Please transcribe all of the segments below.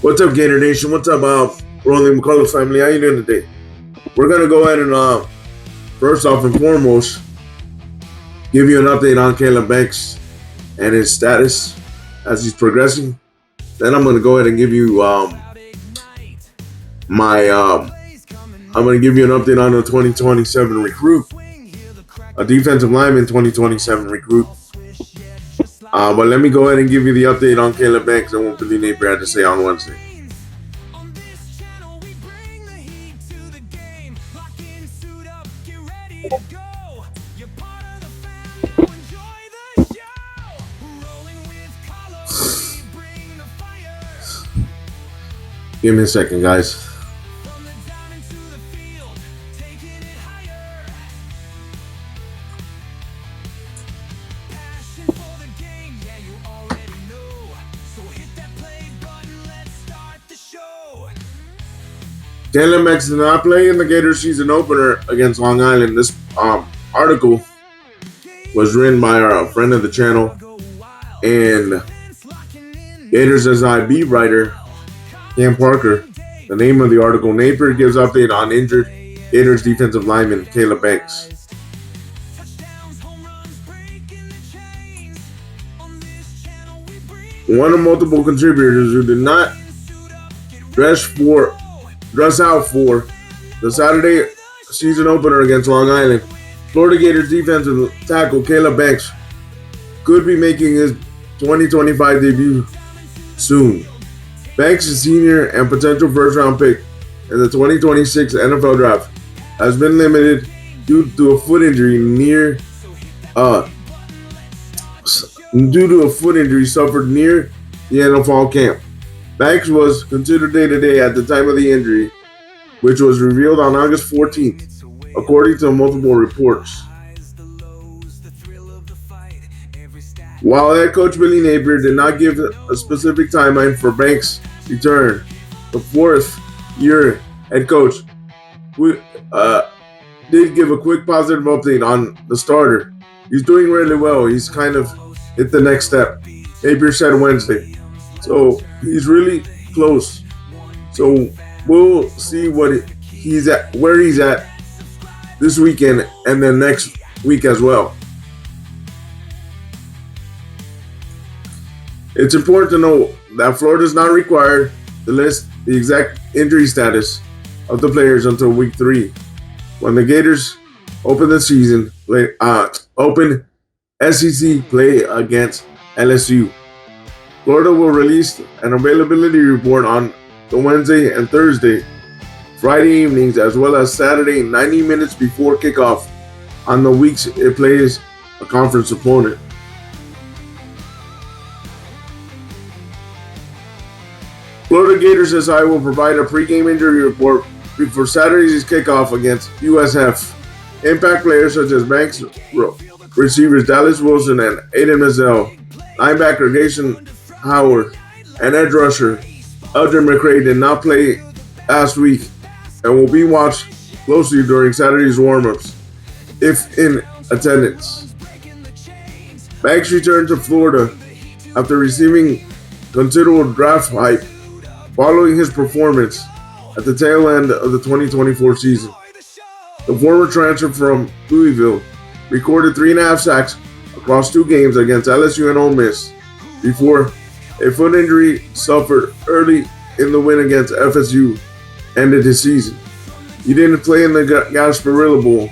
What's up, Gator Nation? What's up, Rolling McCullough family? How you doing today? We're gonna go ahead and first off and foremost, give you an update on Caleb Banks and his status as he's progressing. Then I'm gonna go ahead and give you I'm gonna give you an update on the 2027 recruit, a defensive lineman 2027 recruit. But let me go ahead and give you the update on Caleb Banks and what Billy Napier had to say on Wednesday. Give me a second, guys. Caleb Banks did not play in the Gators season opener against Long Island. This article was written by our friend of the channel and Gators SI writer Cam Parker. The name of the article: Napier gives update on injured Gators defensive lineman Caleb Banks. One of multiple contributors who did not dress out for the Saturday season opener against Long Island, Florida Gators defensive tackle Caleb Banks could be making his 2025 debut soon. Banks, a senior and potential first-round pick in the 2026 NFL Draft, has been limited due to a foot injury suffered near the NFL camp. Banks was considered day-to-day at the time of the injury, which was revealed on August 14th, according to multiple reports. While head coach Billy Napier did not give a specific timeline for Banks' return, the fourth-year head coach did give a quick positive update on the starter. He's doing really well. He's kind of hit the next step, Napier said Wednesday. So he's really close. So we'll see where he's at this weekend and then next week as well. It's important to note that Florida is not required to list the exact injury status of the players until week 3, when the Gators open the season open SEC play against LSU. Florida will release an availability report on the Wednesday and Thursday, Friday evenings, as well as Saturday 90 minutes before kickoff on the weeks it plays a conference opponent. Florida Gators SI will provide a pregame injury report before Saturday's kickoff against USF. Impact players such as Banks, receivers Dallas Wilson and Aiden Mazzell, linebacker Jason Howard, and edge rusher Eldrin McCray did not play last week and will be watched closely during Saturday's warm-ups, if in attendance. Banks returned to Florida after receiving considerable draft hype following his performance at the tail end of the 2024 season. The former transfer from Louisville recorded 3.5 sacks across 2 games against LSU and Ole Miss before a foot injury suffered early in the win against FSU ended his season. He didn't play in the Gasparilla Bowl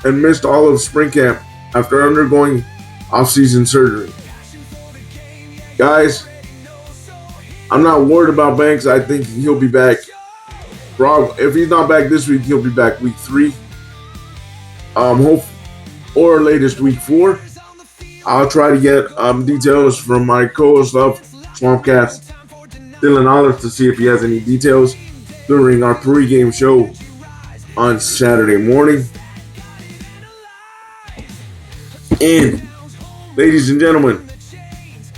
and missed all of spring camp after undergoing off-season surgery. Guys, I'm not worried about Banks. I think he'll be back. If he's not back this week, he'll be back week 3. Or latest week 4. I'll try to get details from my co-host of Swampcast, Dylan Olive, to see if he has any details during our pregame show on Saturday morning. And ladies and gentlemen,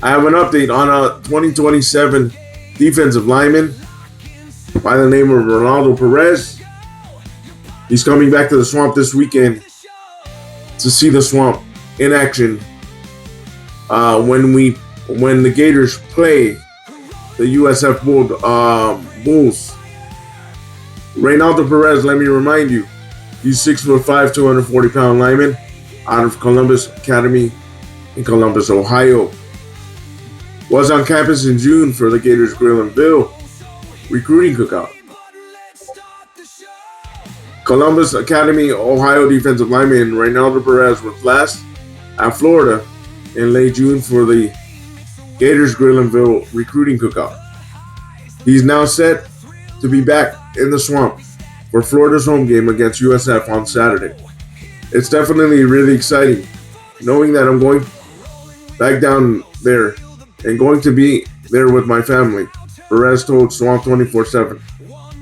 I have an update on a 2027 defensive lineman by the name of Ronaldo Perez. He's coming back to the Swamp this weekend to see the Swamp in action when the Gators play the USF Bulls. Ronaldo Perez, let me remind you, he's 6'5", 240-pound lineman out of Columbus Academy in Columbus, Ohio. Was on campus in June for the Gators Grill and Bill recruiting cookout. Columbus Academy, Ohio defensive lineman Ronaldo Perez was last at Florida in late June for the Gators Grill and Bill recruiting cookout. He's now set to be back in the swamp for Florida's home game against USF on Saturday. It's definitely really exciting knowing that I'm going back down there and going to be there with my family, Perez told Swamp 24/7,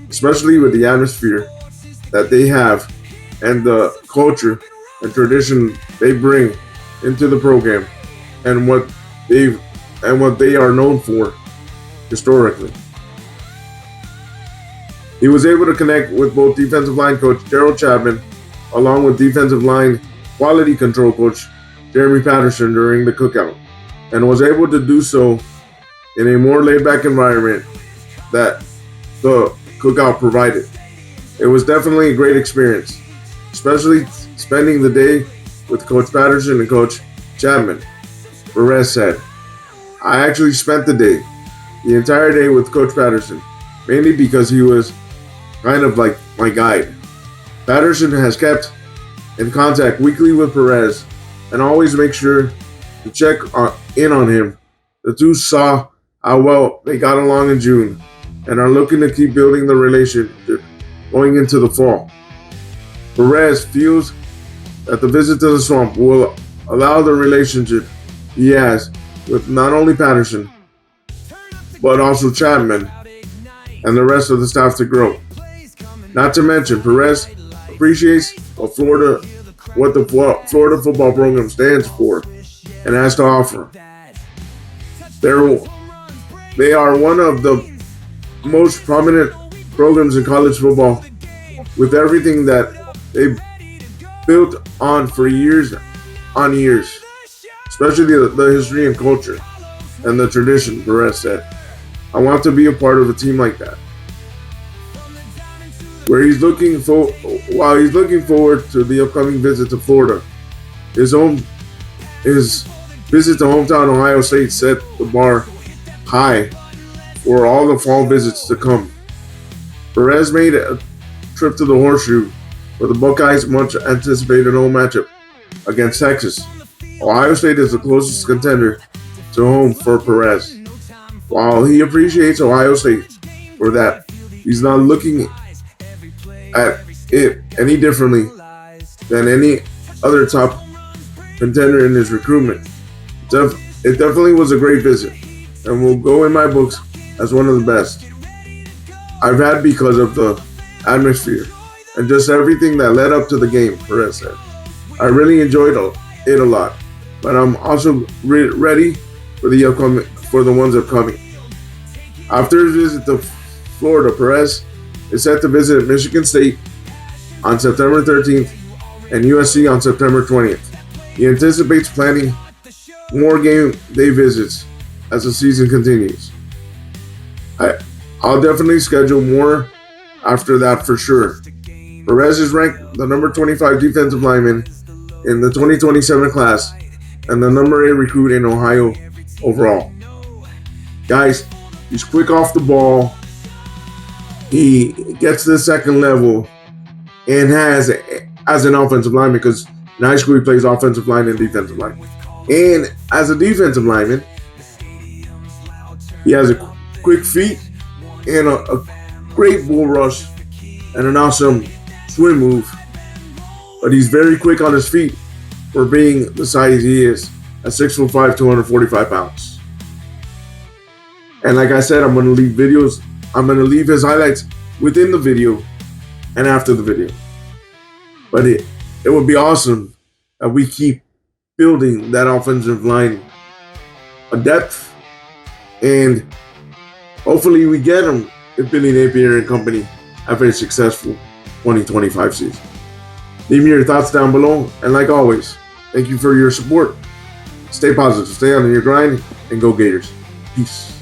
especially with the atmosphere that they have and the culture and tradition they bring into the program and what they are known for historically. He was able to connect with both defensive line coach Gerald Chapman along with defensive line quality control coach Jeremy Patterson during the cookout, and was able to do so in a more laid-back environment that the cookout provided. It was definitely a great experience, especially spending the day with Coach Patterson and Coach Chapman. Perez said, I actually spent the entire day with Coach Patterson, mainly because he was kind of like my guide. Patterson has kept in contact weekly with Perez and always makes sure to check in on him. The two saw how well they got along in June and are looking to keep building the relationship going into the fall. Perez feels that the visit to the swamp will allow the relationship he has with not only Patterson, but also Chapman and the rest of the staff to grow. Not to mention, Perez appreciates what the Florida football program stands for and has to offer. They are one of the most prominent programs in college football, with everything that they've built on for years on years, especially the history and culture and the tradition. Perez said, I want to be a part of a team like that. While he's looking forward to the upcoming visit to Florida, his visit to hometown Ohio State set the bar high for all the fall visits to come. Perez made a trip to the Horseshoe for the Buckeyes' much anticipated home matchup against Texas. Ohio State is the closest contender to home for Perez. While he appreciates Ohio State for that, he's not looking at it any differently than any other top contender in his recruitment. It definitely was a great visit and will go in my books as one of the best I've had because of the atmosphere and just everything that led up to the game, Perez said. I really enjoyed it a lot, but I'm also ready for the ones upcoming. After his visit to Florida, Perez is set to visit Michigan State on September 13th and USC on September 20th. He anticipates planning more game day visits as the season continues. I'll definitely schedule more after that for sure. Perez is ranked the number 25 defensive lineman in the 2027 class and the number 8 recruit in Ohio overall. Guys, he's quick off the ball. He gets to the second level and has as an offensive lineman, because in high school he plays offensive line and defensive line. And as a defensive lineman, he has a quick feet and a great bull rush and an awesome swim move. But he's very quick on his feet for being the size he is at 6'5", 245 pounds. And like I said, I'm going to leave his highlights within the video and after the video. But it would be awesome that we keep building that offensive line a depth, and hopefully we get him if Billy Napier and company have a successful 2025 season. Leave me your thoughts down below, and like always, thank you for your support. Stay positive, stay on your grind, and go Gators. Peace.